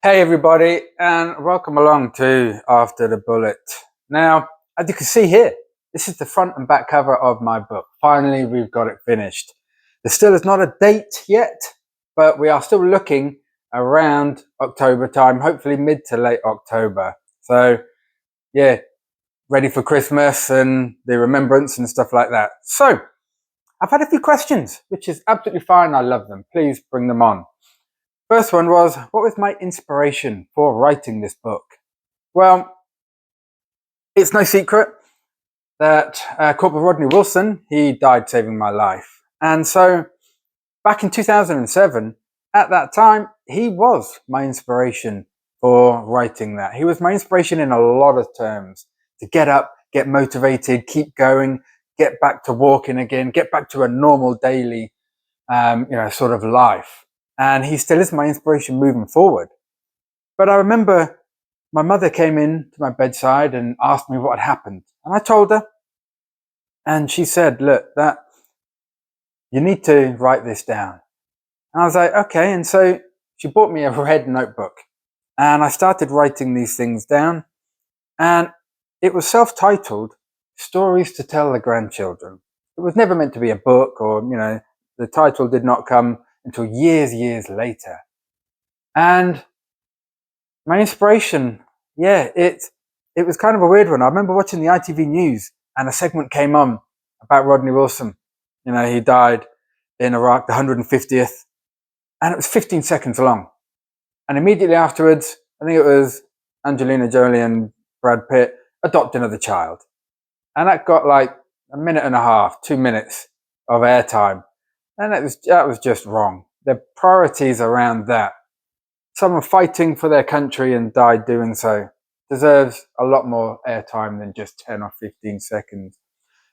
Hey everybody, and welcome along to After the Bullet. Now, as you can see here, this is the front and back cover of my book. Finally, we've got it finished. There still is not a date yet, but we are still looking around October time, hopefully mid to late October. So, yeah, ready for Christmas and the remembrance and stuff like that. So, I've had a few questions, which is absolutely fine. I love them. Please bring them on. First one was, what was my inspiration for writing this book? Well, it's no secret that Corporal Rodney Wilson, he died saving my life. And so back in 2007, at that time, he was my inspiration for writing that. He was my inspiration in a lot of terms, to get up, get motivated, keep going, get back to walking again, get back to a normal daily, sort of life. And he still is my inspiration moving forward. But I remember my mother came in to my bedside and asked me what had happened. And I told her, and she said, look, that you need to write this down. And I was like, okay. And so she bought me a red notebook and I started writing these things down. And it was self-titled Stories to Tell the Grandchildren. It was never meant to be a book, or, the title did not come until years later. And my inspiration, it was kind of a weird one. I remember watching the ITV news and a segment came on about Rodney Wilson. He died in Iraq, the 150th, and it was 15 seconds long. And immediately afterwards, I think it was Angelina Jolie and Brad Pitt adopt another child. And that got like a minute and a half, 2 minutes of airtime. And that was just wrong. The priorities around that, someone fighting for their country and died doing so, deserves a lot more airtime than just 10 or 15 seconds.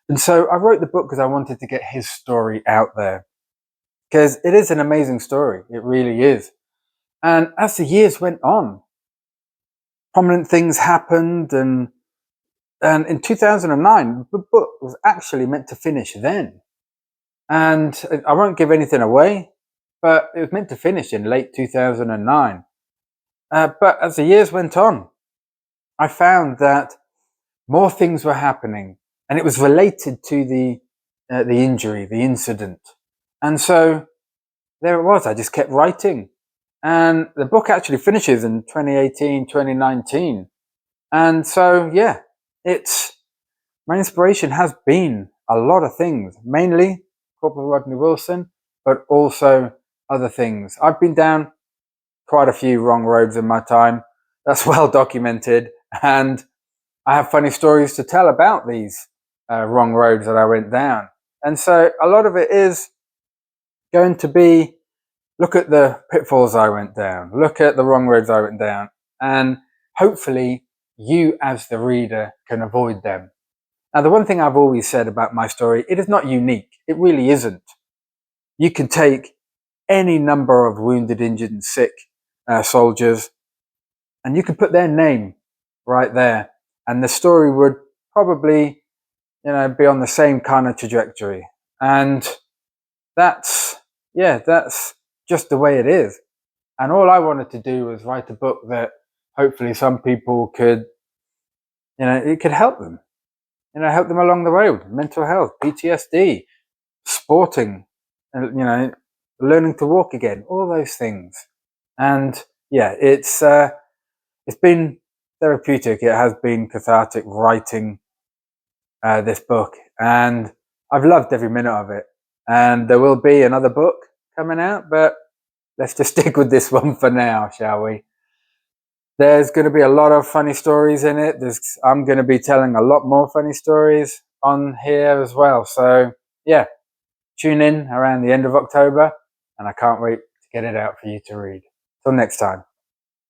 And so I wrote the book because I wanted to get his story out there, because it is an amazing story. It really is. And as the years went on, prominent things happened, and in 2009, the book was actually meant to finish then. And I won't give anything away, but it was meant to finish in late 2009. But as the years went on, I found that more things were happening, and it was related to the injury, the incident. And so there it was. I just kept writing, and the book actually finishes in 2018, 2019. And so, it's my inspiration has been a lot of things, mainly Corporal Rodney Wilson, but also other things. I've been down quite a few wrong roads in my time. That's well documented, and I have funny stories to tell about these wrong roads that I went down. And so a lot of it is going to be, look at the pitfalls I went down, look at the wrong roads I went down, and hopefully you as the reader can avoid them. Now, the one thing I've always said about my story, it is not unique. It really isn't. You can take any number of wounded, injured, and sick soldiers, and you can put their name right there, and the story would probably, be on the same kind of trajectory. And that's just the way it is. And all I wanted to do was write a book that hopefully some people could, it could help them, help them along the road. Mental health, PTSD, sporting, learning to walk again, all those things. And it's been therapeutic. It has been cathartic writing this book, and I've loved every minute of it. And there will be another book coming out, but let's just stick with this one for now, shall we? There's going to be a lot of funny stories in it. I'm going to be telling a lot more funny stories on here as well. So tune in around the end of October, and I can't wait to get it out for you to read. Till next time.